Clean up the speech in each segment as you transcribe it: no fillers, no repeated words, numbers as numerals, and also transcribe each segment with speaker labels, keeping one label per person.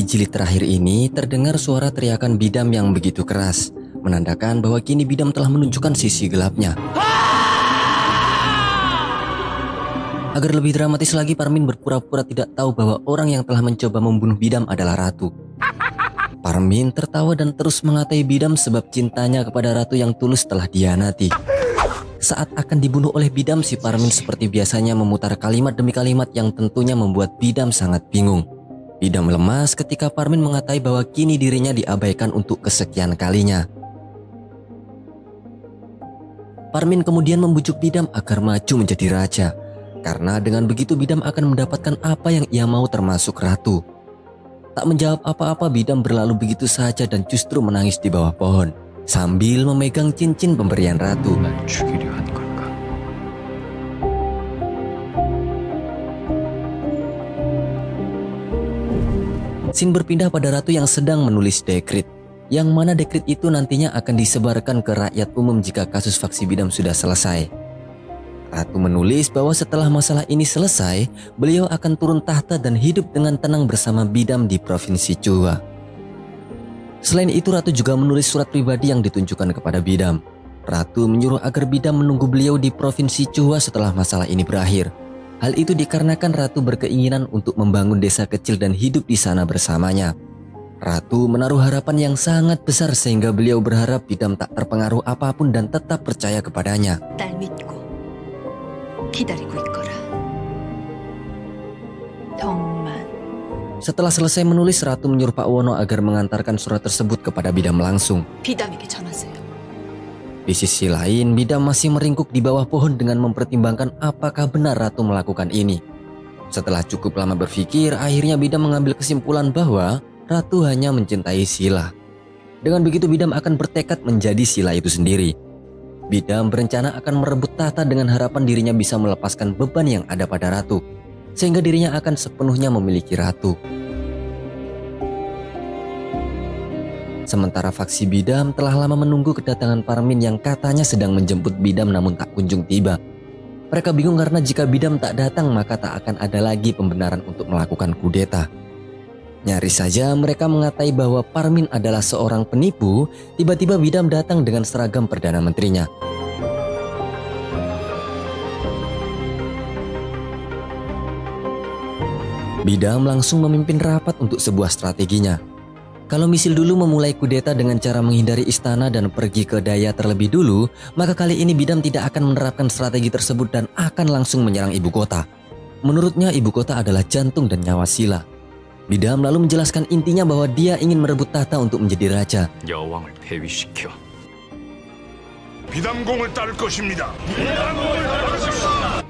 Speaker 1: jilid terakhir ini terdengar suara teriakan Bidam yang begitu keras, menandakan bahwa kini Bidam telah menunjukkan sisi gelapnya. Agar lebih dramatis lagi, Parmin berpura-pura tidak tahu bahwa orang yang telah mencoba membunuh Bidam adalah Ratu. Parmin tertawa dan terus mengatai Bidam sebab cintanya kepada Ratu yang tulus telah dihianati. Saat akan dibunuh oleh Bidam, si Parmin seperti biasanya memutar kalimat demi kalimat yang tentunya membuat Bidam sangat bingung. Bidam lemas ketika Parmin mengatai bahwa kini dirinya diabaikan untuk kesekian kalinya. Parmin kemudian membujuk Bidam agar maju menjadi raja, karena dengan begitu Bidam akan mendapatkan apa yang ia mau termasuk Ratu. Tak menjawab apa-apa, Bidam berlalu begitu saja dan justru menangis di bawah pohon sambil memegang cincin pemberian Ratu. Scene berpindah pada Ratu yang sedang menulis dekrit, yang mana dekrit itu nantinya akan disebarkan ke rakyat umum jika kasus faksi Bidam sudah selesai. Ratu menulis bahwa setelah masalah ini selesai, beliau akan turun tahta dan hidup dengan tenang bersama Bidam di Provinsi Chuwa. Selain itu, Ratu juga menulis surat pribadi yang ditunjukkan kepada Bidam. Ratu menyuruh agar Bidam menunggu beliau di Provinsi Chuwa setelah masalah ini berakhir. Hal itu dikarenakan Ratu berkeinginan untuk membangun desa kecil dan hidup di sana bersamanya. Ratu menaruh harapan yang sangat besar sehingga beliau berharap Bidam tak terpengaruh apapun dan tetap percaya kepadanya. Setelah selesai menulis, Ratu menyuruh Pak Wono agar mengantarkan surat tersebut kepada Bidam langsung. Di sisi lain, Bidam masih meringkuk di bawah pohon dengan mempertimbangkan apakah benar Ratu melakukan ini. Setelah cukup lama berpikir, akhirnya Bidam mengambil kesimpulan bahwa Ratu hanya mencintai Sila. Dengan begitu Bidam akan bertekad menjadi Sila itu sendiri. Bidam berencana akan merebut tahta dengan harapan dirinya bisa melepaskan beban yang ada pada Ratu, sehingga dirinya akan sepenuhnya memiliki Ratu. Sementara faksi Bidam telah lama menunggu kedatangan Parmin yang katanya sedang menjemput Bidam namun tak kunjung tiba. Mereka bingung karena jika Bidam tak datang maka tak akan ada lagi pembenaran untuk melakukan kudeta. Nyaris saja mereka mengatai bahwa Parmin adalah seorang penipu. Tiba-tiba Bidam datang dengan seragam Perdana Menterinya. Bidam langsung memimpin rapat untuk sebuah strateginya. Kalau Misil dulu memulai kudeta dengan cara menghindari istana dan pergi ke Daya terlebih dulu, maka kali ini Bidam tidak akan menerapkan strategi tersebut dan akan langsung menyerang ibu kota. Menurutnya ibu kota adalah jantung dan nyawa Sila. Bidam lalu menjelaskan intinya bahwa dia ingin merebut tahta untuk menjadi raja.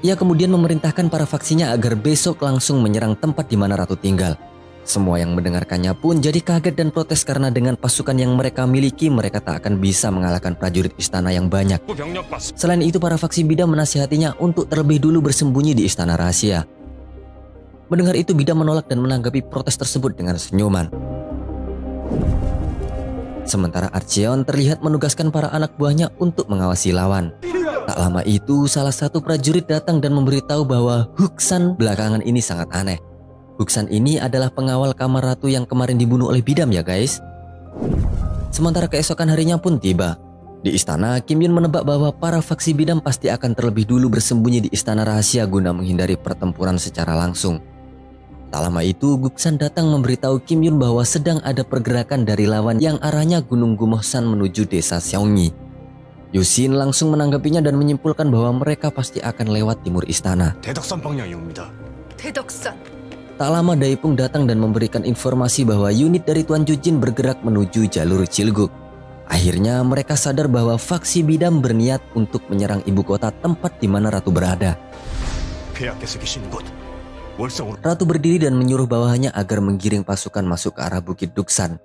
Speaker 1: Ia kemudian memerintahkan para faksinya agar besok langsung menyerang tempat di mana Ratu tinggal. Semua yang mendengarkannya pun jadi kaget dan protes karena dengan pasukan yang mereka miliki, mereka tak akan bisa mengalahkan prajurit istana yang banyak. Selain itu, para faksi Bidam menasihatinya untuk terlebih dulu bersembunyi di istana rahasia. Mendengar itu, Bidam menolak dan menanggapi protes tersebut dengan senyuman. Sementara Archeon terlihat menugaskan para anak buahnya untuk mengawasi lawan. Tak lama itu, salah satu prajurit datang dan memberitahu bahwa Huksan belakangan ini sangat aneh. Huksan ini adalah pengawal kamar Ratu yang kemarin dibunuh oleh Bidam ya guys. Sementara keesokan harinya pun tiba. Di istana, Kim Yun menebak bahwa para faksi Bidam pasti akan terlebih dulu bersembunyi di istana rahasia guna menghindari pertempuran secara langsung. Tak lama itu, Guksan datang memberitahu Kim Yun bahwa sedang ada pergerakan dari lawan yang arahnya Gunung Gumohsan menuju desa Xiaoyi. Yusin langsung menanggapinya dan menyimpulkan bahwa mereka pasti akan lewat timur istana. Tak lama Daipung datang dan memberikan informasi bahwa unit dari Tuan Jujin bergerak menuju jalur Cilguk. Akhirnya mereka sadar bahwa faksi Bidam berniat untuk menyerang ibu kota tempat di mana Ratu berada. Ratu berdiri dan menyuruh bawahannya agar menggiring pasukan masuk ke arah Bukit Duksan.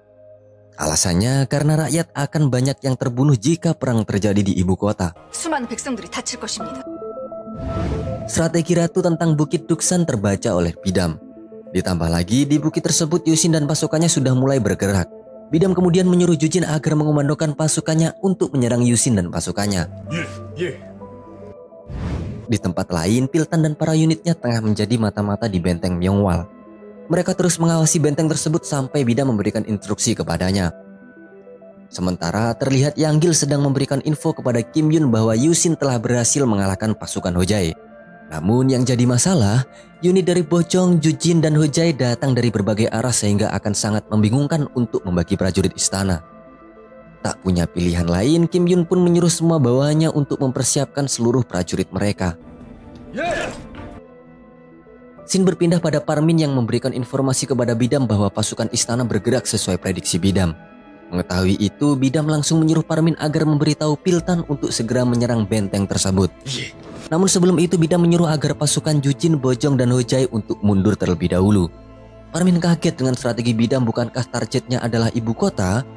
Speaker 1: Alasannya karena rakyat akan banyak yang terbunuh jika perang terjadi di ibu kota. Strategi Ratu tentang Bukit Duksan terbaca oleh Bidam. Ditambah lagi di bukit tersebut Yusin dan pasukannya sudah mulai bergerak. Bidam kemudian menyuruh Jujin agar mengomandokan pasukannya untuk menyerang Yusin dan pasukannya. Di tempat lain, Piltan dan para unitnya tengah menjadi mata-mata di benteng Myeongwal. Mereka terus mengawasi benteng tersebut sampai Bidam memberikan instruksi kepadanya. Sementara terlihat Yang Gil sedang memberikan info kepada Kim Yun bahwa Yusin telah berhasil mengalahkan pasukan Hojai. Namun yang jadi masalah, unit dari Bojong, Jujin, dan Hojai datang dari berbagai arah sehingga akan sangat membingungkan untuk membagi prajurit istana. Tak punya pilihan lain, Kim Yun pun menyuruh semua bawahannya untuk mempersiapkan seluruh prajurit mereka. Scene berpindah pada Parmin yang memberikan informasi kepada Bidam bahwa pasukan istana bergerak sesuai prediksi Bidam. Mengetahui itu, Bidam langsung menyuruh Parmin agar memberitahu Piltan untuk segera menyerang benteng tersebut. Namun sebelum itu Bidam menyuruh agar pasukan Jujin, Bojong, dan Hojai untuk mundur terlebih dahulu. Parmin kaget dengan strategi Bidam, bukankah targetnya adalah ibu kota?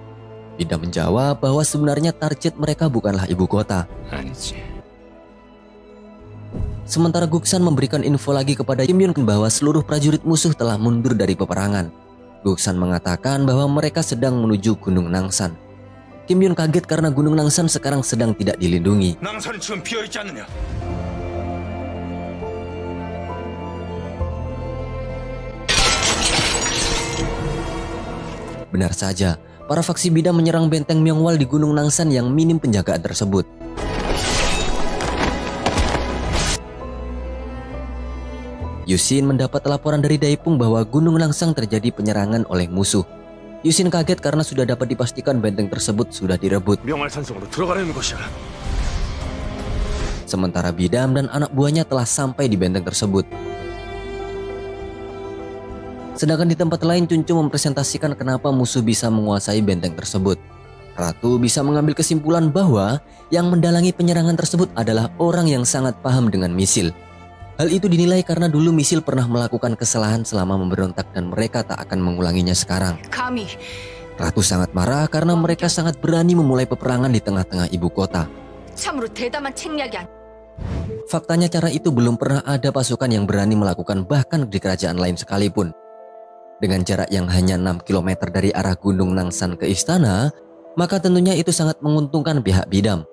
Speaker 1: Bidam menjawab bahwa sebenarnya target mereka bukanlah ibu kota. Sementara Guksan memberikan info lagi kepada Kim Yun bahwa seluruh prajurit musuh telah mundur dari peperangan. Guksan mengatakan bahwa mereka sedang menuju Gunung Nangsan. Kim Yun kaget karena Gunung Nangsan sekarang sedang tidak dilindungi. Benar saja, para faksi Bidam menyerang benteng Myeongwal di Gunung Nangsan yang minim penjagaan tersebut. Yusin mendapat laporan dari Daipung bahwa Gunung Nangsang terjadi penyerangan oleh musuh. Yusin kaget karena sudah dapat dipastikan benteng tersebut sudah direbut. Sementara Bidam dan anak buahnya telah sampai di benteng tersebut. Sedangkan di tempat lain Chuncu mempresentasikan kenapa musuh bisa menguasai benteng tersebut. Ratu bisa mengambil kesimpulan bahwa yang mendalangi penyerangan tersebut adalah orang yang sangat paham dengan misil. Hal itu dinilai karena dulu misil pernah melakukan kesalahan selama memberontak dan mereka tak akan mengulanginya sekarang. Ratu sangat marah karena mereka sangat berani memulai peperangan di tengah-tengah ibu kota. Faktanya cara itu belum pernah ada pasukan yang berani melakukan bahkan di kerajaan lain sekalipun. Dengan jarak yang hanya 6 km dari arah Gunung Nangsan ke istana, maka tentunya itu sangat menguntungkan pihak Bidam.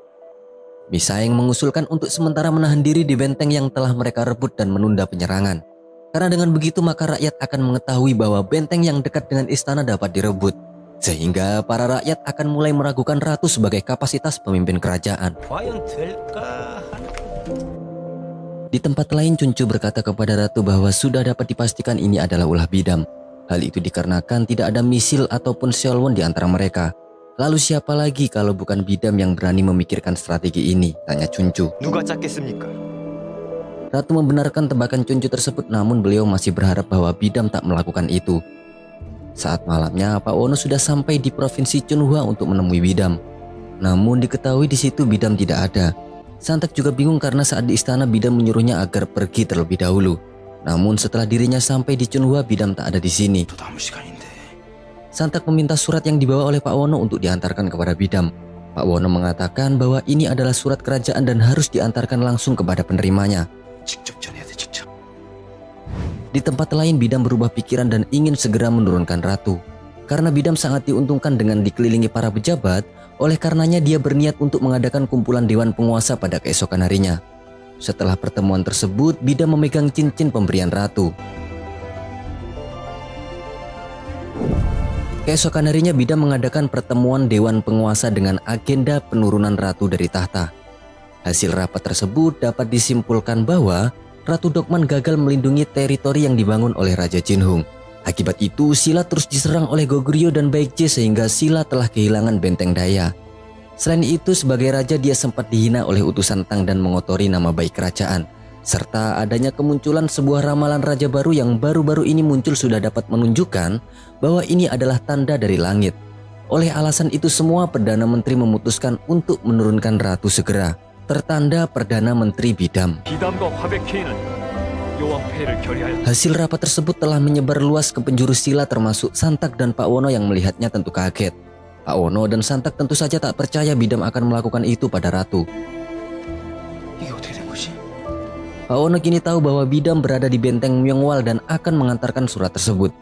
Speaker 1: Misaeng mengusulkan untuk sementara menahan diri di benteng yang telah mereka rebut dan menunda penyerangan. Karena dengan begitu maka rakyat akan mengetahui bahwa benteng yang dekat dengan istana dapat direbut. Sehingga para rakyat akan mulai meragukan Ratu sebagai kapasitas pemimpin kerajaan. Di tempat lain Chuncu berkata kepada Ratu bahwa sudah dapat dipastikan ini adalah ulah Bidam. Hal itu dikarenakan tidak ada misil ataupun Seolwon di antara mereka. Lalu siapa lagi kalau bukan Bidam yang berani memikirkan strategi ini? Tanya Chuncu. Ratu membenarkan tebakan Chuncu tersebut, namun beliau masih berharap bahwa Bidam tak melakukan itu. Saat malamnya, Pak Wono sudah sampai di provinsi Chunhua untuk menemui Bidam. Namun diketahui di situ Bidam tidak ada. Santak juga bingung karena saat di istana Bidam menyuruhnya agar pergi terlebih dahulu. Namun setelah dirinya sampai di Chunhua, Bidam tak ada di sini. Santak meminta surat yang dibawa oleh Pak Wono untuk diantarkan kepada Bidam. Pak Wono mengatakan bahwa ini adalah surat kerajaan dan harus diantarkan langsung kepada penerimanya. Di tempat lain Bidam berubah pikiran dan ingin segera menurunkan Ratu. Karena Bidam sangat diuntungkan dengan dikelilingi para pejabat, oleh karenanya dia berniat untuk mengadakan kumpulan dewan penguasa pada keesokan harinya. Setelah pertemuan tersebut, Bidam memegang cincin pemberian Ratu. Keesokan harinya Bidam mengadakan pertemuan dewan penguasa dengan agenda penurunan Ratu dari tahta. Hasil rapat tersebut dapat disimpulkan bahwa Ratu Dokman gagal melindungi teritori yang dibangun oleh Raja Jinhung. Akibat itu Silla terus diserang oleh Goguryeo dan Baekje sehingga Silla telah kehilangan benteng daya. Selain itu sebagai raja dia sempat dihina oleh utusan Tang dan mengotori nama baik kerajaan. Serta adanya kemunculan sebuah ramalan raja baru yang baru-baru ini muncul sudah dapat menunjukkan bahwa ini adalah tanda dari langit. Oleh alasan itu semua Perdana Menteri memutuskan untuk menurunkan Ratu segera. Tertanda Perdana Menteri Bidam. Hasil rapat tersebut telah menyebar luas ke penjuru Silla termasuk Santak dan Pak Wono yang melihatnya tentu kaget. Pak Wono dan Santak tentu saja tak percaya Bidam akan melakukan itu pada Ratu. Pak Wono kini tahu bahwa Bidam berada di benteng Myeongwal dan akan mengantarkan surat tersebut.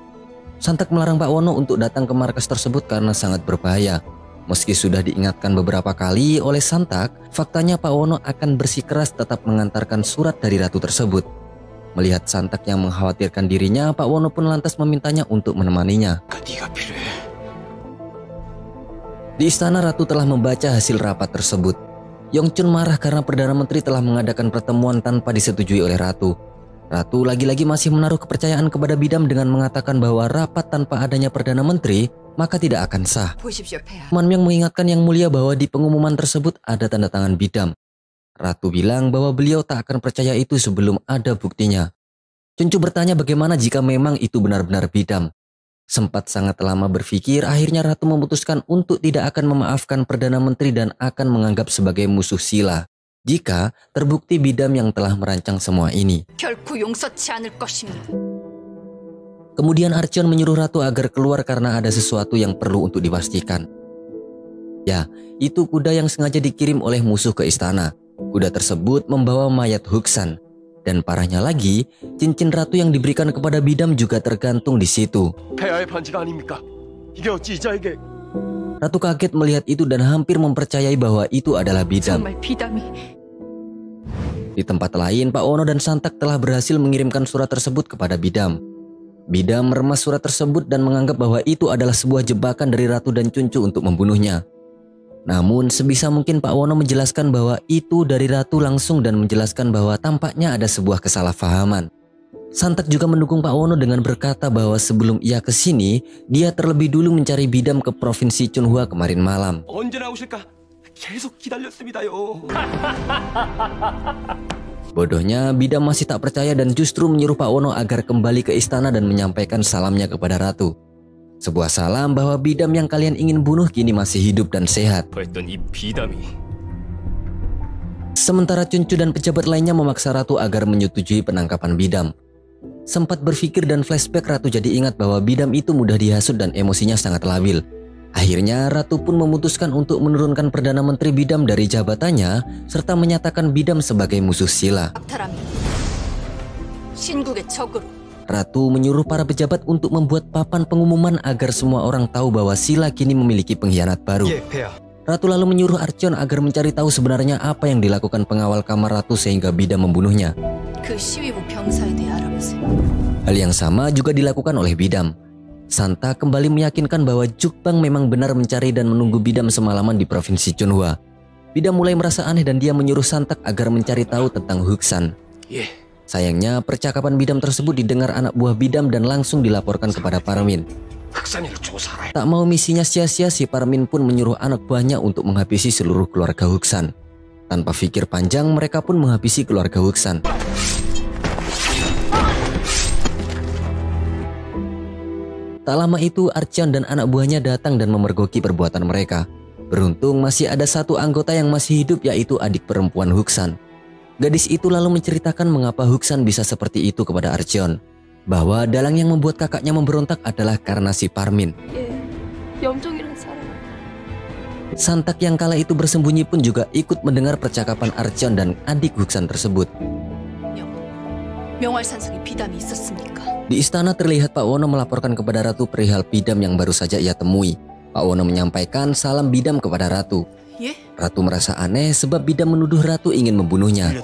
Speaker 1: Santak melarang Pak Wono untuk datang ke markas tersebut karena sangat berbahaya. Meski sudah diingatkan beberapa kali oleh Santak, faktanya Pak Wono akan bersikeras tetap mengantarkan surat dari Ratu tersebut. Melihat Santak yang mengkhawatirkan dirinya, Pak Wono pun lantas memintanya untuk menemaninya. Di istana, Ratu telah membaca hasil rapat tersebut. Yongchun marah karena Perdana Menteri telah mengadakan pertemuan tanpa disetujui oleh Ratu. Ratu lagi-lagi masih menaruh kepercayaan kepada Bidam dengan mengatakan bahwa rapat tanpa adanya Perdana Menteri maka tidak akan sah. Manmyang mengingatkan Yang Mulia bahwa di pengumuman tersebut ada tanda tangan Bidam. Ratu bilang bahwa beliau tak akan percaya itu sebelum ada buktinya. Chuncu bertanya bagaimana jika memang itu benar-benar Bidam. Sempat sangat lama berpikir, akhirnya Ratu memutuskan untuk tidak akan memaafkan Perdana Menteri dan akan menganggap sebagai musuh Silla jika terbukti Bidam yang telah merancang semua ini. Kemudian Archeon menyuruh Ratu agar keluar karena ada sesuatu yang perlu untuk dipastikan. Ya, itu kuda yang sengaja dikirim oleh musuh ke istana. Kuda tersebut membawa mayat Huksan. Dan parahnya lagi, cincin ratu yang diberikan kepada Bidam juga tergantung di situ. Ratu kaget melihat itu dan hampir mempercayai bahwa itu adalah Bidam. Di tempat lain, Pak Wono dan Santak telah berhasil mengirimkan surat tersebut kepada Bidam. Bidam meremas surat tersebut dan menganggap bahwa itu adalah sebuah jebakan dari Ratu dan Chuncu untuk membunuhnya. Namun sebisa mungkin Pak Wono menjelaskan bahwa itu dari Ratu langsung dan menjelaskan bahwa tampaknya ada sebuah kesalahpahaman. Santak juga mendukung Pak Wono dengan berkata bahwa sebelum ia ke sini, dia terlebih dulu mencari Bidam ke provinsi Chunhua kemarin malam. Bodohnya, Bidam masih tak percaya dan justru menyuruh Pak Wono agar kembali ke istana dan menyampaikan salamnya kepada Ratu. Sebuah salam bahwa Bidam yang kalian ingin bunuh kini masih hidup dan sehat. Sementara Chuncu dan pejabat lainnya memaksa Ratu agar menyetujui penangkapan Bidam. Sempat berpikir dan flashback, Ratu jadi ingat bahwa Bidam itu mudah dihasut dan emosinya sangat labil. Akhirnya Ratu pun memutuskan untuk menurunkan Perdana Menteri Bidam dari jabatannya serta menyatakan Bidam sebagai musuh Silla. Ratu menyuruh para pejabat untuk membuat papan pengumuman agar semua orang tahu bahwa Silla kini memiliki pengkhianat baru. Ratu lalu menyuruh Archeon agar mencari tahu sebenarnya apa yang dilakukan pengawal kamar Ratu sehingga Bidam membunuhnya. Hal yang sama juga dilakukan oleh Bidam. Santa kembali meyakinkan bahwa Jukbang memang benar mencari dan menunggu Bidam semalaman di provinsi Chunhua. Bidam mulai merasa aneh dan dia menyuruh Santak agar mencari tahu tentang Huksan. Sayangnya percakapan Bidam tersebut didengar anak buah Bidam dan langsung dilaporkan kepada Parmin. Tak mau misinya sia-sia, si Parmin pun menyuruh anak buahnya untuk menghabisi seluruh keluarga Huksan. Tanpa pikir panjang, mereka pun menghabisi keluarga Huksan. Tak lama itu, Archeon dan anak buahnya datang dan memergoki perbuatan mereka. Beruntung masih ada satu anggota yang masih hidup, yaitu adik perempuan Huksan. Gadis itu lalu menceritakan mengapa Huksan bisa seperti itu kepada Archeon. Bahwa dalang yang membuat kakaknya memberontak adalah karena si Parmin. Santak yang kala itu bersembunyi pun juga ikut mendengar percakapan Archeon dan adik Huksan tersebut. Di istana terlihat Pak Wono melaporkan kepada Ratu perihal Bidam yang baru saja ia temui. Pak Wono menyampaikan salam Bidam kepada Ratu. Ratu merasa aneh sebab Bidam menuduh Ratu ingin membunuhnya.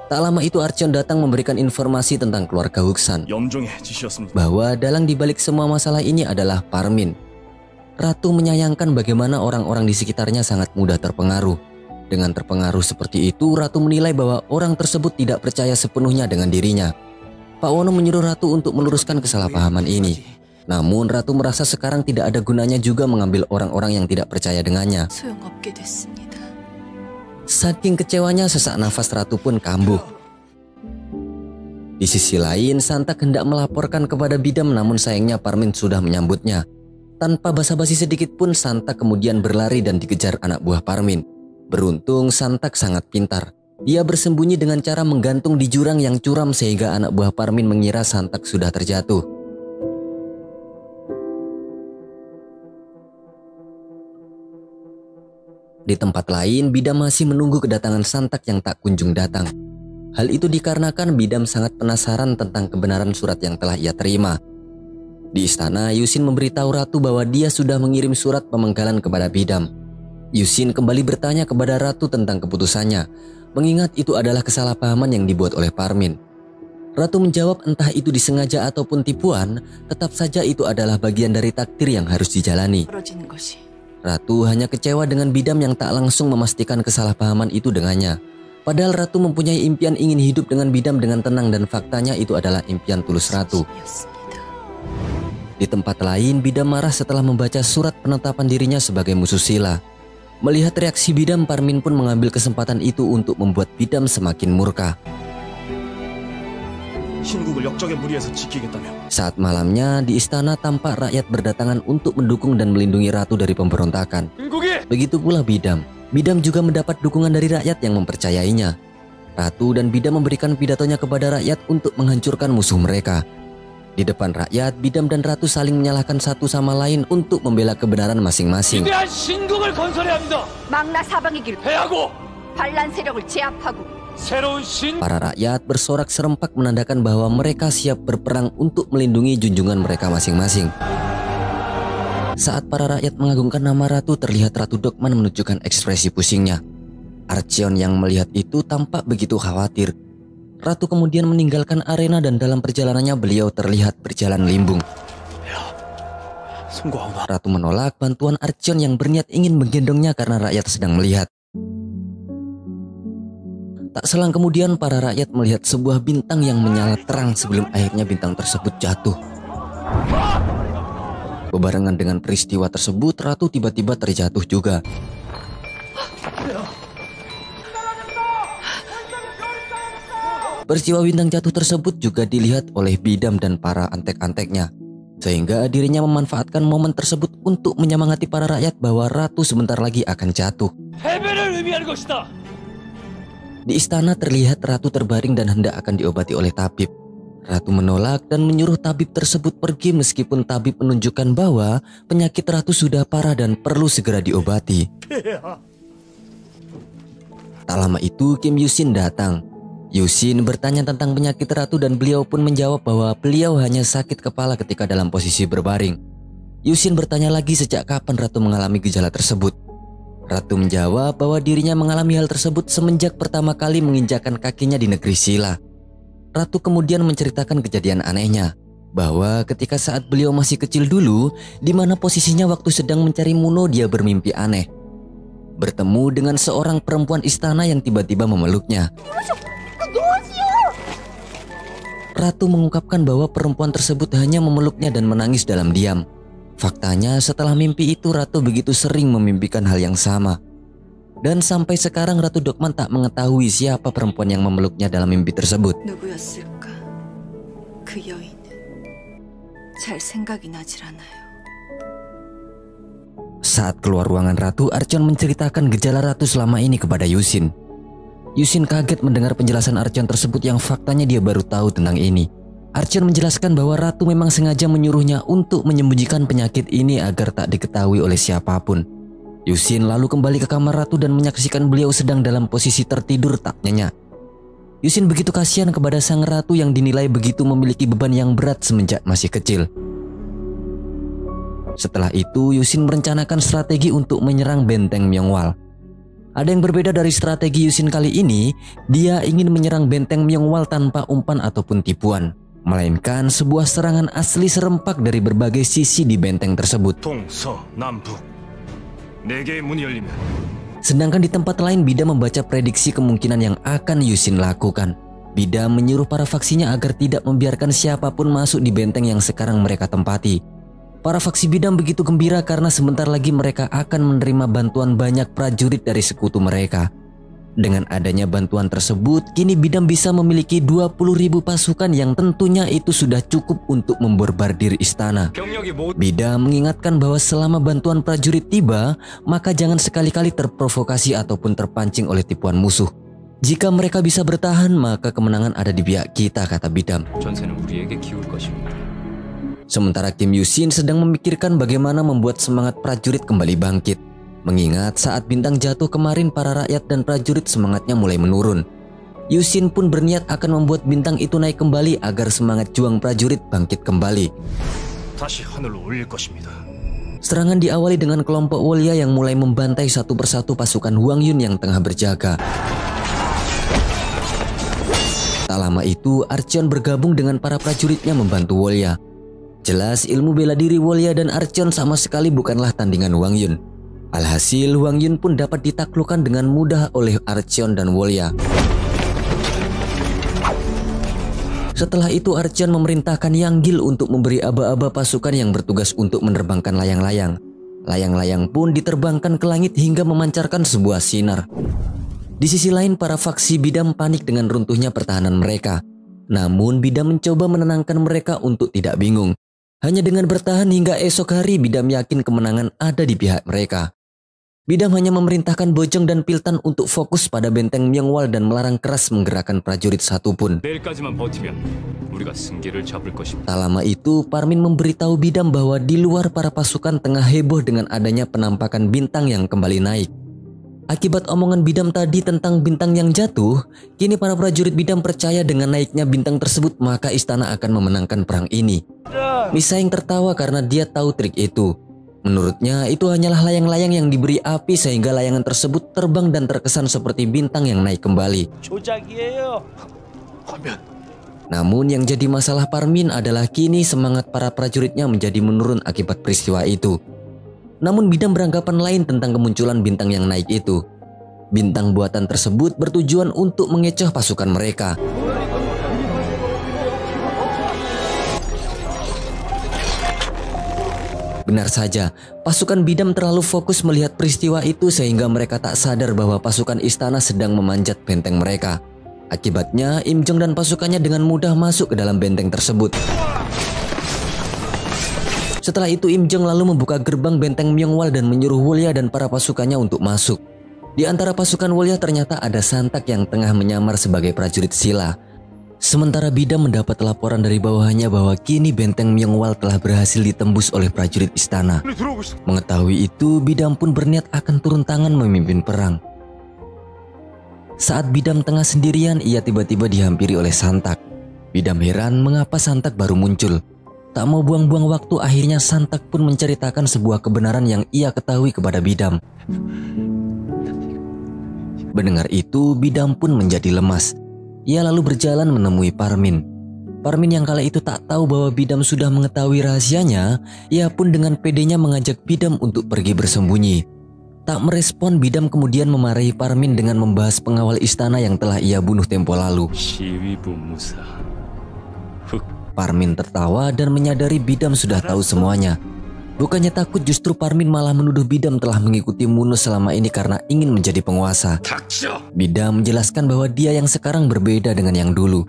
Speaker 1: Tak lama itu Archeon datang memberikan informasi tentang keluarga Huksan, bahwa dalang dibalik semua masalah ini adalah Parmin. Ratu menyayangkan bagaimana orang-orang di sekitarnya sangat mudah terpengaruh. Dengan terpengaruh seperti itu, Ratu menilai bahwa orang tersebut tidak percaya sepenuhnya dengan dirinya. Pak Wono menyuruh Ratu untuk meluruskan kesalahpahaman ini. Namun Ratu merasa sekarang tidak ada gunanya juga mengambil orang-orang yang tidak percaya dengannya. Saking kecewanya, sesak nafas Ratu pun kambuh. Di sisi lain, Santak hendak melaporkan kepada Bidam, namun sayangnya Parmin sudah menyambutnya. Tanpa basa-basi sedikit pun, Santak kemudian berlari dan dikejar anak buah Parmin. Beruntung Santak sangat pintar. Dia bersembunyi dengan cara menggantung di jurang yang curam sehingga anak buah Parmin mengira Santak sudah terjatuh. Di tempat lain, Bidam masih menunggu kedatangan Santak yang tak kunjung datang. Hal itu dikarenakan Bidam sangat penasaran tentang kebenaran surat yang telah ia terima. Di istana, Yusin memberitahu Ratu bahwa dia sudah mengirim surat pemenggalan kepada Bidam. Yusin kembali bertanya kepada Ratu tentang keputusannya, mengingat itu adalah kesalahpahaman yang dibuat oleh Parmin. Ratu menjawab entah itu disengaja ataupun tipuan, tetap saja itu adalah bagian dari takdir yang harus dijalani. Ratu hanya kecewa dengan Bidam yang tak langsung memastikan kesalahpahaman itu dengannya. Padahal Ratu mempunyai impian ingin hidup dengan Bidam dengan tenang dan faktanya itu adalah impian tulus Ratu. Di tempat lain, Bidam marah setelah membaca surat penetapan dirinya sebagai musuh Sila. Melihat reaksi Bidam, Parmin pun mengambil kesempatan itu untuk membuat Bidam semakin murka. Saat malamnya, di istana tampak rakyat berdatangan untuk mendukung dan melindungi Ratu dari pemberontakan. Begitu pula Bidam. Bidam juga mendapat dukungan dari rakyat yang mempercayainya. Ratu dan Bidam memberikan pidatonya kepada rakyat untuk menghancurkan musuh mereka. Di depan rakyat, Bidam dan Ratu saling menyalahkan satu sama lain untuk membela kebenaran masing-masing. Para rakyat bersorak serempak menandakan bahwa mereka siap berperang untuk melindungi junjungan mereka masing-masing. Saat para rakyat mengagungkan nama Ratu, terlihat Ratu Dokman menunjukkan ekspresi pusingnya. Archeon yang melihat itu tampak begitu khawatir. Ratu kemudian meninggalkan arena dan dalam perjalanannya beliau terlihat berjalan limbung. Ratu menolak bantuan Archeon yang berniat ingin menggendongnya karena rakyat sedang melihat. Tak selang kemudian para rakyat melihat sebuah bintang yang menyala terang sebelum akhirnya bintang tersebut jatuh. Bebarengan dengan peristiwa tersebut, Ratu tiba-tiba terjatuh juga. Peristiwa bintang jatuh tersebut juga dilihat oleh Bidam dan para antek-anteknya, sehingga dirinya memanfaatkan momen tersebut untuk menyemangati para rakyat bahwa Ratu sebentar lagi akan jatuh. Di istana terlihat Ratu terbaring dan hendak akan diobati oleh tabib. Ratu menolak dan menyuruh tabib tersebut pergi meskipun tabib menunjukkan bahwa penyakit Ratu sudah parah dan perlu segera diobati. Tak lama itu Kim Yusin datang. Yusin bertanya tentang penyakit Ratu dan beliau pun menjawab bahwa beliau hanya sakit kepala ketika dalam posisi berbaring. Yusin bertanya lagi sejak kapan Ratu mengalami gejala tersebut. Ratu menjawab bahwa dirinya mengalami hal tersebut semenjak pertama kali menginjakkan kakinya di negeri Sila. Ratu kemudian menceritakan kejadian anehnya, bahwa ketika saat beliau masih kecil dulu, di mana posisinya waktu sedang mencari Muno, dia bermimpi aneh. Bertemu dengan seorang perempuan istana yang tiba-tiba memeluknya. Ratu mengungkapkan bahwa perempuan tersebut hanya memeluknya dan menangis dalam diam. Faktanya setelah mimpi itu Ratu begitu sering memimpikan hal yang sama. Dan sampai sekarang Ratu Dokman tak mengetahui siapa perempuan yang memeluknya dalam mimpi tersebut. Saat keluar ruangan Ratu, Archeon menceritakan gejala Ratu selama ini kepada Yusin. Yusin kaget mendengar penjelasan Archeon tersebut yang faktanya dia baru tahu tentang ini. Archeon menjelaskan bahwa Ratu memang sengaja menyuruhnya untuk menyembunyikan penyakit ini agar tak diketahui oleh siapapun. Yusin lalu kembali ke kamar Ratu dan menyaksikan beliau sedang dalam posisi tertidur tak nyenyak. Yusin begitu kasihan kepada sang Ratu yang dinilai begitu memiliki beban yang berat semenjak masih kecil. Setelah itu Yusin merencanakan strategi untuk menyerang benteng Myeongwal. Ada yang berbeda dari strategi Yusin kali ini, dia ingin menyerang benteng Myeongwal tanpa umpan ataupun tipuan, melainkan sebuah serangan asli serempak dari berbagai sisi di benteng tersebut. Sedangkan di tempat lain Bida membaca prediksi kemungkinan yang akan Yusin lakukan. Bida menyuruh para faksinya agar tidak membiarkan siapapun masuk di benteng yang sekarang mereka tempati. Para faksi Bidam begitu gembira karena sebentar lagi mereka akan menerima bantuan banyak prajurit dari sekutu mereka. Dengan adanya bantuan tersebut, kini Bidam bisa memiliki 20.000 pasukan yang tentunya itu sudah cukup untuk memborbardir istana. Bidam mengingatkan bahwa selama bantuan prajurit tiba, maka jangan sekali-kali terprovokasi ataupun terpancing oleh tipuan musuh. Jika mereka bisa bertahan, maka kemenangan ada di pihak kita, kata Bidam. Sementara Kim Yusin sedang memikirkan bagaimana membuat semangat prajurit kembali bangkit. Mengingat saat bintang jatuh kemarin para rakyat dan prajurit semangatnya mulai menurun. Yusin pun berniat akan membuat bintang itu naik kembali agar semangat juang prajurit bangkit kembali. Serangan diawali dengan kelompok Wolya yang mulai membantai satu persatu pasukan Hwang Yun yang tengah berjaga. Tak lama itu, Archeon bergabung dengan para prajuritnya membantu Wolya. Jelas ilmu bela diri Wolya dan Archeon sama sekali bukanlah tandingan Hwang Yun. Alhasil Hwang Yun pun dapat ditaklukkan dengan mudah oleh Archeon dan Wolya. Setelah itu Archeon memerintahkan Yang Gil untuk memberi aba-aba pasukan yang bertugas untuk menerbangkan layang-layang. Layang-layang pun diterbangkan ke langit hingga memancarkan sebuah sinar. Di sisi lain para faksi Bidam panik dengan runtuhnya pertahanan mereka. Namun Bidam mencoba menenangkan mereka untuk tidak bingung. Hanya dengan bertahan hingga esok hari Bidam yakin kemenangan ada di pihak mereka. Bidam hanya memerintahkan Bojong dan Piltan untuk fokus pada benteng Myeongwal dan melarang keras menggerakkan prajurit satupun. Tak lama itu, Parmin memberitahu Bidam bahwa di luar para pasukan tengah heboh dengan adanya penampakan bintang yang kembali naik. Akibat omongan Bidam tadi tentang bintang yang jatuh, kini para prajurit Bidam percaya dengan naiknya bintang tersebut maka istana akan memenangkan perang ini. Misaeng tertawa karena dia tahu trik itu. Menurutnya itu hanyalah layang-layang yang diberi api sehingga layangan tersebut terbang dan terkesan seperti bintang yang naik kembali. Namun yang jadi masalah Parmin adalah kini semangat para prajuritnya menjadi menurun akibat peristiwa itu. Namun Bidam beranggapan lain tentang kemunculan bintang yang naik itu. Bintang buatan tersebut bertujuan untuk mengecoh pasukan mereka. Benar saja, pasukan Bidam terlalu fokus melihat peristiwa itu sehingga mereka tak sadar bahwa pasukan istana sedang memanjat benteng mereka. Akibatnya, Im Jong dan pasukannya dengan mudah masuk ke dalam benteng tersebut. Setelah itu Im Jong lalu membuka gerbang benteng Myeongwal dan menyuruh Wolya dan para pasukannya untuk masuk. Di antara pasukan Wolya ternyata ada Santak yang tengah menyamar sebagai prajurit Silla. Sementara Bidam mendapat laporan dari bawahannya bahwa kini benteng Myeongwal telah berhasil ditembus oleh prajurit istana. Mengetahui itu, Bidam pun berniat akan turun tangan memimpin perang. Saat Bidam tengah sendirian, ia tiba-tiba dihampiri oleh Santak. Bidam heran mengapa Santak baru muncul. Tak mau buang-buang waktu, akhirnya Santak pun menceritakan sebuah kebenaran yang ia ketahui kepada Bidam. Mendengar itu, Bidam pun menjadi lemas. Ia lalu berjalan menemui Parmin. Parmin yang kala itu tak tahu bahwa Bidam sudah mengetahui rahasianya, ia pun dengan pedenya mengajak Bidam untuk pergi bersembunyi. Tak merespon, Bidam kemudian memarahi Parmin dengan membahas pengawal istana yang telah ia bunuh tempo lalu. Parmin tertawa dan menyadari Bidam sudah tahu semuanya. Bukannya takut, justru Parmin malah menuduh Bidam telah mengikuti Muno selama ini karena ingin menjadi penguasa. Bidam menjelaskan bahwa dia yang sekarang berbeda dengan yang dulu.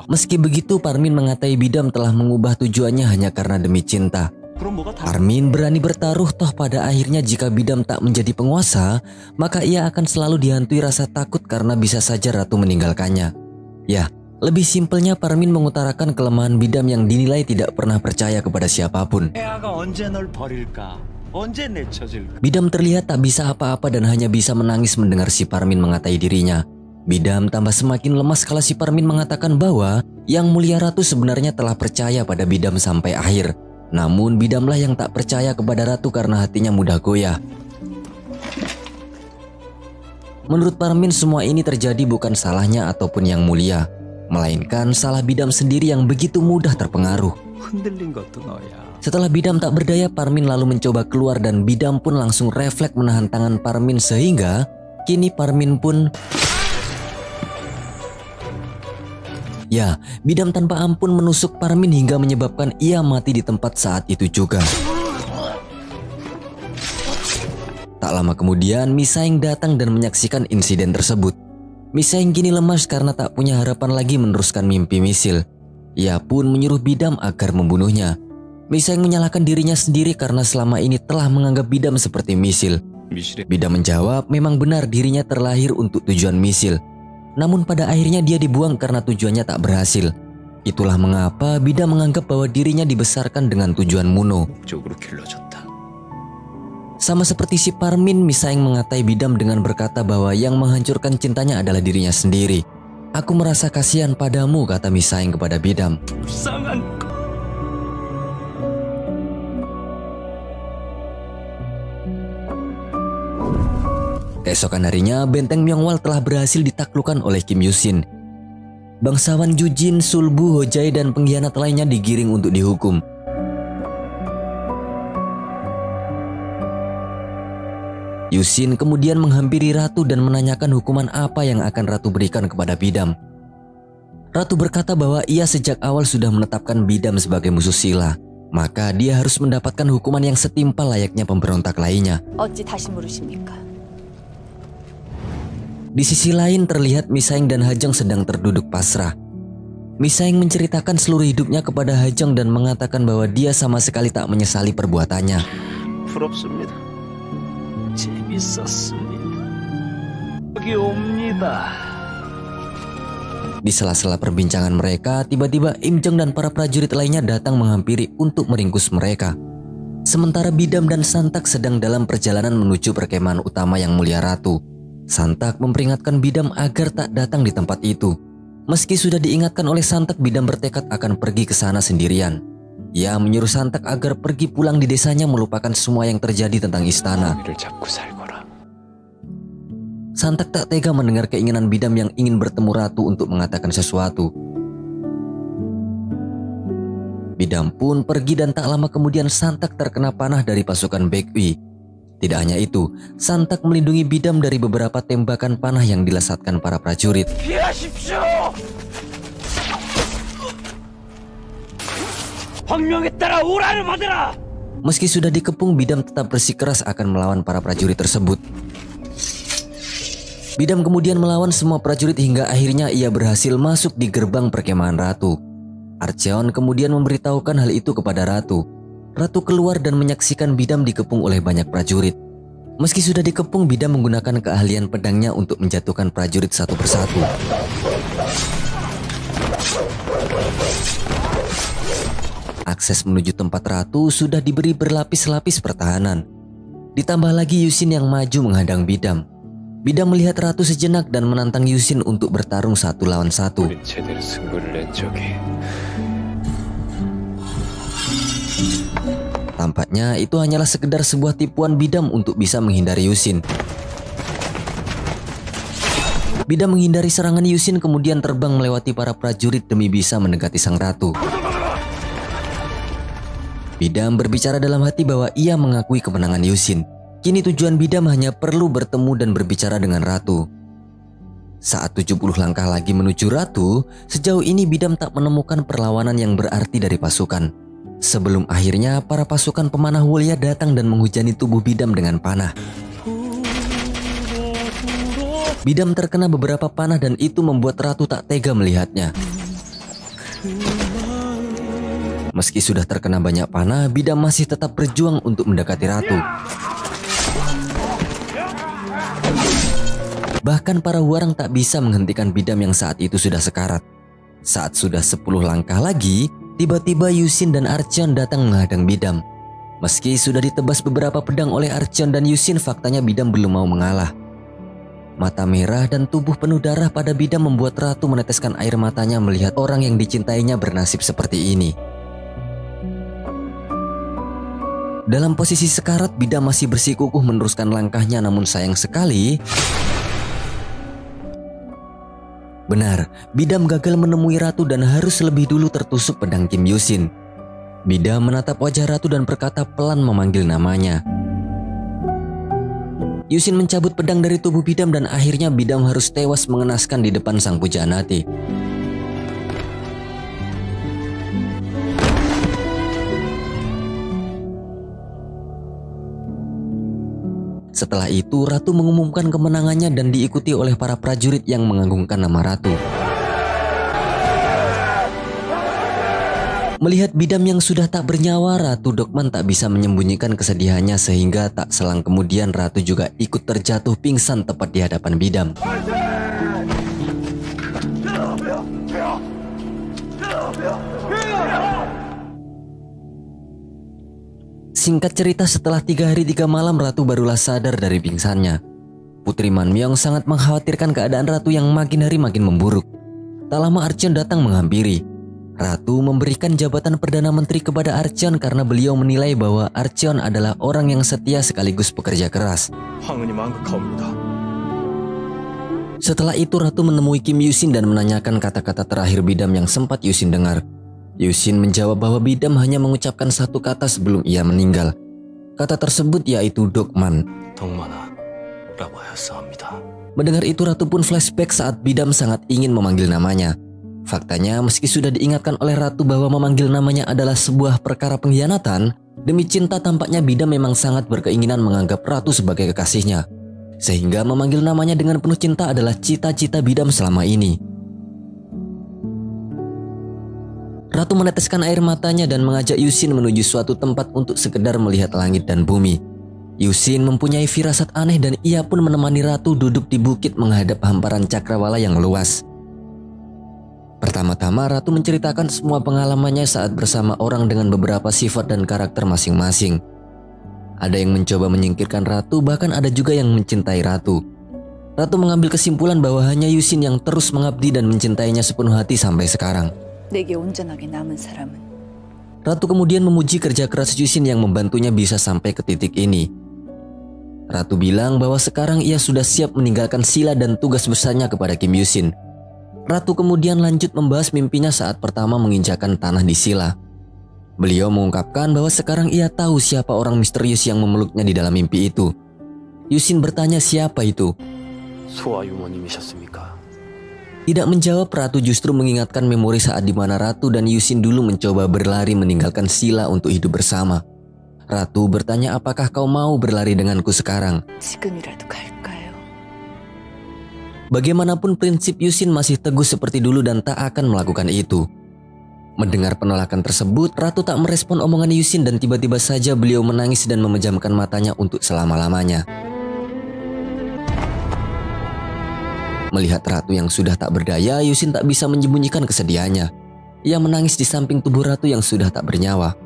Speaker 1: Meski begitu, Parmin mengatai Bidam telah mengubah tujuannya hanya karena demi cinta. Parmin berani bertaruh, toh pada akhirnya jika Bidam tak menjadi penguasa, maka ia akan selalu dihantui rasa takut karena bisa saja ratu meninggalkannya. Ya, lebih simpelnya Parmin mengutarakan kelemahan Bidam yang dinilai tidak pernah percaya kepada siapapun. Bidam terlihat tak bisa apa-apa dan hanya bisa menangis mendengar si Parmin mengatai dirinya. Bidam tambah semakin lemas kala si Parmin mengatakan bahwa Yang Mulia Ratu sebenarnya telah percaya pada Bidam sampai akhir. Namun Bidamlah yang tak percaya kepada Ratu karena hatinya mudah goyah. Menurut Parmin semua ini terjadi bukan salahnya ataupun Yang Mulia, melainkan salah Bidam sendiri yang begitu mudah terpengaruh. Setelah Bidam tak berdaya, Parmin lalu mencoba keluar dan Bidam pun langsung refleks menahan tangan Parmin sehingga kini Parmin pun... Ya, Bidam tanpa ampun menusuk Parmin hingga menyebabkan ia mati di tempat saat itu juga. Tak lama kemudian, Misaeng datang dan menyaksikan insiden tersebut. Misaeng kini lemas karena tak punya harapan lagi meneruskan mimpi misil. Ia pun menyuruh Bidam agar membunuhnya. Misaeng menyalahkan dirinya sendiri karena selama ini telah menganggap Bidam seperti misil. Bidam menjawab memang benar dirinya terlahir untuk tujuan misil. Namun pada akhirnya dia dibuang karena tujuannya tak berhasil. Itulah mengapa Bidam menganggap bahwa dirinya dibesarkan dengan tujuan Muno. Sama seperti si Parmin, Misaeng mengatai Bidam dengan berkata bahwa yang menghancurkan cintanya adalah dirinya sendiri. Aku merasa kasihan padamu, kata Misaeng kepada Bidam. Keesokan harinya, benteng Myeongwal telah berhasil ditaklukkan oleh Kim Yusin. Bangsawan Jujin, Sulbu, Hojai, dan pengkhianat lainnya digiring untuk dihukum. Yusin kemudian menghampiri Ratu dan menanyakan hukuman apa yang akan Ratu berikan kepada Bidam. Ratu berkata bahwa ia sejak awal sudah menetapkan Bidam sebagai musuh Silla, maka dia harus mendapatkan hukuman yang setimpal layaknya pemberontak lainnya. Di sisi lain terlihat Misaeng dan Hajang sedang terduduk pasrah. Misaeng menceritakan seluruh hidupnya kepada Hajang dan mengatakan bahwa dia sama sekali tak menyesali perbuatannya.
Speaker 2: 부럽습니다. 재밌었습니다. 여기 옵니다.
Speaker 1: Di sela-sela perbincangan mereka, tiba-tiba Im Jong dan para prajurit lainnya datang menghampiri untuk meringkus mereka. Sementara Bidam dan Santak sedang dalam perjalanan menuju perkemahan utama Yang Mulia Ratu. Santak memperingatkan Bidam agar tak datang di tempat itu. Meski sudah diingatkan oleh Santak, Bidam bertekad akan pergi ke sana sendirian. Ia menyuruh Santak agar pergi pulang di desanya melupakan semua yang terjadi tentang istana. Santak tak tega mendengar keinginan Bidam yang ingin bertemu Ratu untuk mengatakan sesuatu. Bidam pun pergi dan tak lama kemudian Santak terkena panah dari pasukan Baekwi. Tidak hanya itu, Santak melindungi Bidam dari beberapa tembakan panah yang dilesatkan para prajurit. Meski sudah dikepung, Bidam tetap bersikeras akan melawan para prajurit tersebut. Bidam kemudian melawan semua prajurit hingga akhirnya ia berhasil masuk di gerbang perkemahan Ratu. Archeon kemudian memberitahukan hal itu kepada Ratu. Ratu keluar dan menyaksikan Bidam dikepung oleh banyak prajurit. Meski sudah dikepung, Bidam menggunakan keahlian pedangnya untuk menjatuhkan prajurit satu persatu. Akses menuju tempat Ratu sudah diberi berlapis-lapis pertahanan. Ditambah lagi Yusin yang maju menghadang Bidam. Bidam melihat Ratu sejenak dan menantang Yusin untuk bertarung 1 lawan 1. Tampaknya itu hanyalah sekedar sebuah tipuan Bidam untuk bisa menghindari Yusin. Bidam menghindari serangan Yusin kemudian terbang melewati para prajurit demi bisa mendekati sang Ratu. Bidam berbicara dalam hati bahwa ia mengakui kemenangan Yusin. Kini tujuan Bidam hanya perlu bertemu dan berbicara dengan Ratu. Saat 70 langkah lagi menuju Ratu, sejauh ini Bidam tak menemukan perlawanan yang berarti dari pasukan. Sebelum akhirnya para pasukan pemanah Wulia datang dan menghujani tubuh Bidam dengan panah. Bidam terkena beberapa panah dan itu membuat Ratu tak tega melihatnya. Meski sudah terkena banyak panah, Bidam masih tetap berjuang untuk mendekati Ratu. Bahkan para Hwarang tak bisa menghentikan Bidam yang saat itu sudah sekarat. Saat sudah 10 langkah lagi, tiba-tiba Yusin dan Archeon datang menghadang Bidam. Meski sudah ditebas beberapa pedang oleh Archeon dan Yusin, faktanya Bidam belum mau mengalah. Mata merah dan tubuh penuh darah pada Bidam membuat Ratu meneteskan air matanya melihat orang yang dicintainya bernasib seperti ini. Dalam posisi sekarat, Bidam masih bersikukuh meneruskan langkahnya, namun sayang sekali, benar, Bidam gagal menemui Ratu dan harus lebih dulu tertusuk pedang Kim Yusin. Bidam menatap wajah Ratu dan berkata pelan memanggil namanya. Yusin mencabut pedang dari tubuh Bidam dan akhirnya Bidam harus tewas mengenaskan di depan sang Pujanati. Setelah itu, Ratu mengumumkan kemenangannya dan diikuti oleh para prajurit yang mengagungkan nama Ratu. Melihat Bidam yang sudah tak bernyawa, Ratu Dokman tak bisa menyembunyikan kesedihannya sehingga tak selang kemudian Ratu juga ikut terjatuh pingsan tepat di hadapan Bidam. Singkat cerita, setelah 3 hari 3 malam Ratu barulah sadar dari pingsannya. Putri Manmyong sangat mengkhawatirkan keadaan Ratu yang makin hari makin memburuk. Tak lama Archeon datang menghampiri. Ratu memberikan jabatan Perdana Menteri kepada Archeon karena beliau menilai bahwa Archeon adalah orang yang setia sekaligus pekerja keras. Setelah itu Ratu menemui Kim Yusin dan menanyakan kata-kata terakhir Bidam yang sempat Yusin dengar. Yusin menjawab bahwa Bidam hanya mengucapkan satu kata sebelum ia meninggal. Kata tersebut yaitu Dokman.
Speaker 2: 동만아라고 하였사옵니다.
Speaker 1: Mendengar itu Ratu pun flashback saat Bidam sangat ingin memanggil namanya. Faktanya meski sudah diingatkan oleh Ratu bahwa memanggil namanya adalah sebuah perkara pengkhianatan, demi cinta tampaknya Bidam memang sangat berkeinginan menganggap Ratu sebagai kekasihnya. Sehingga memanggil namanya dengan penuh cinta adalah cita-cita Bidam selama ini. Ratu meneteskan air matanya dan mengajak Yusin menuju suatu tempat untuk sekedar melihat langit dan bumi. Yusin mempunyai firasat aneh dan ia pun menemani Ratu duduk di bukit menghadap hamparan cakrawala yang luas. Pertama-tama Ratu menceritakan semua pengalamannya saat bersama orang dengan beberapa sifat dan karakter masing-masing. Ada yang mencoba menyingkirkan Ratu, bahkan ada juga yang mencintai Ratu. Ratu mengambil kesimpulan bahwa hanya Yusin yang terus mengabdi dan mencintainya sepenuh hati sampai sekarang.
Speaker 3: 내게 온전하게 남은 사람은
Speaker 1: Ratu kemudian memuji kerja keras Yusin yang membantunya bisa sampai ke titik ini. Ratu bilang bahwa sekarang ia sudah siap meninggalkan sila dan tugas besarnya kepada Kim Yusin. Ratu kemudian lanjut membahas mimpinya saat pertama menginjakan tanah di sila. Beliau mengungkapkan bahwa sekarang ia tahu siapa orang misterius yang memeluknya di dalam mimpi itu. Yusin bertanya siapa itu.
Speaker 2: 소아유머님이셨습니까?
Speaker 1: Tidak menjawab, Ratu justru mengingatkan memori saat di mana Ratu dan Yusin dulu mencoba berlari meninggalkan sila untuk hidup bersama. Ratu bertanya apakah kau mau berlari denganku sekarang.
Speaker 3: 지금이라도 갈까요?
Speaker 1: Bagaimanapun prinsip Yusin masih teguh seperti dulu dan tak akan melakukan itu. Mendengar penolakan tersebut, Ratu tak merespon omongan Yusin dan tiba-tiba saja beliau menangis dan memejamkan matanya untuk selama-lamanya. Melihat Ratu yang sudah tak berdaya, Yusin tak bisa menyembunyikan kesedihannya. Ia menangis di samping tubuh Ratu yang sudah tak bernyawa.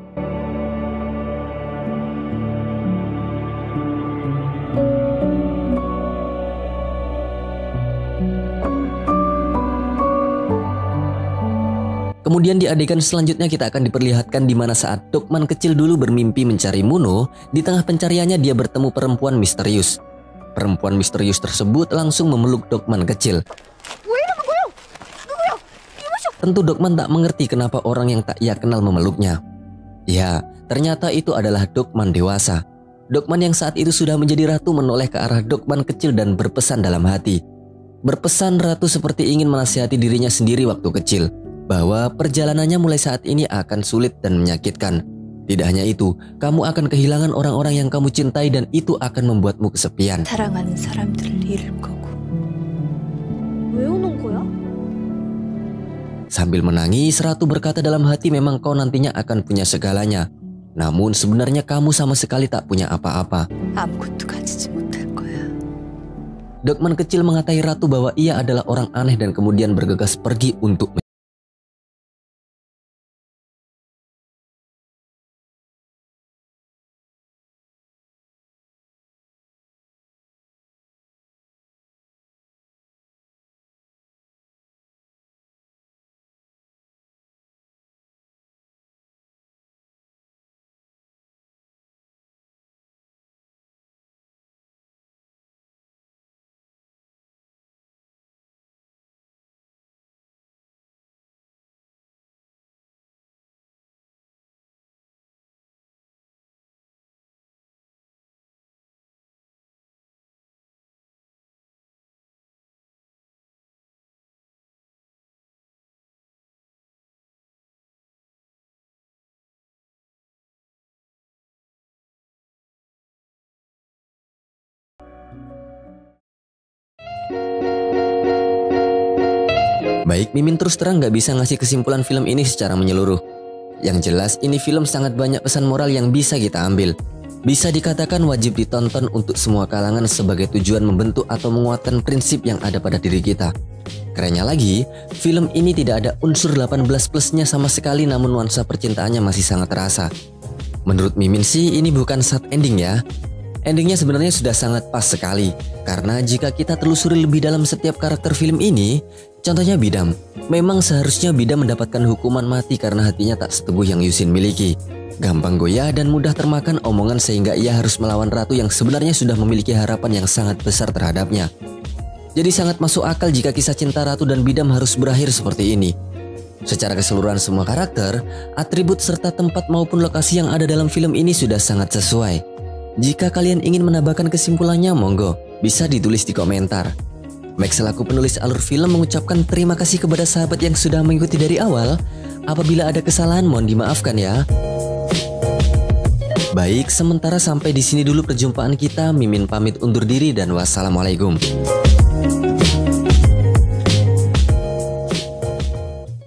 Speaker 1: Kemudian di adegan selanjutnya kita akan diperlihatkan di mana saat Dokman kecil dulu bermimpi mencari Muno, di tengah pencariannya dia bertemu perempuan misterius. Perempuan misterius tersebut langsung memeluk Dokman kecil. Tentu Dokman tak mengerti kenapa orang yang tak ia kenal memeluknya. Ya, ternyata itu adalah Dokman dewasa. Dokman yang saat itu sudah menjadi ratu menoleh ke arah Dokman kecil dan berpesan dalam hati. Berpesan Ratu seperti ingin menasihati dirinya sendiri waktu kecil, bahwa perjalanannya mulai saat ini akan sulit dan menyakitkan. Tidak hanya itu, kamu akan kehilangan orang-orang yang kamu cintai dan itu akan membuatmu kesepian.
Speaker 3: 사랑하는 사람들을 잃을 거고. 왜 우는 거야?
Speaker 1: Sambil menangis, Ratu berkata dalam hati memang kau nantinya akan punya segalanya. Namun sebenarnya kamu sama sekali tak punya apa-apa.
Speaker 3: 아무것도 가지지 못할 거야.
Speaker 1: Dokman kecil mengatai Ratu bahwa ia adalah orang aneh dan kemudian bergegas pergi untuk Baik, Mimin terus terang gak bisa ngasih kesimpulan film ini secara menyeluruh. Yang jelas ini film sangat banyak pesan moral yang bisa kita ambil. Bisa dikatakan wajib ditonton untuk semua kalangan sebagai tujuan membentuk atau menguatkan prinsip yang ada pada diri kita. Kerennya lagi, film ini tidak ada unsur 18 plusnya sama sekali, namun nuansa percintaannya masih sangat terasa. Menurut Mimin sih ini bukan sad ending ya. Endingnya sebenarnya sudah sangat pas sekali. Karena jika kita telusuri lebih dalam setiap karakter film ini, contohnya Bidam, memang seharusnya Bidam mendapatkan hukuman mati karena hatinya tak seteguh yang Yusin miliki. Gampang goyah dan mudah termakan omongan sehingga ia harus melawan ratu yang sebenarnya sudah memiliki harapan yang sangat besar terhadapnya. Jadi sangat masuk akal jika kisah cinta Ratu dan Bidam harus berakhir seperti ini. Secara keseluruhan semua karakter, atribut serta tempat maupun lokasi yang ada dalam film ini sudah sangat sesuai. Jika kalian ingin menambahkan kesimpulannya, monggo, bisa ditulis di komentar. Max selaku penulis alur film mengucapkan terima kasih kepada sahabat yang sudah mengikuti dari awal. Apabila ada kesalahan mohon dimaafkan ya. Baik, sementara sampai di sini dulu perjumpaan kita. Mimin pamit undur diri dan wassalamualaikum.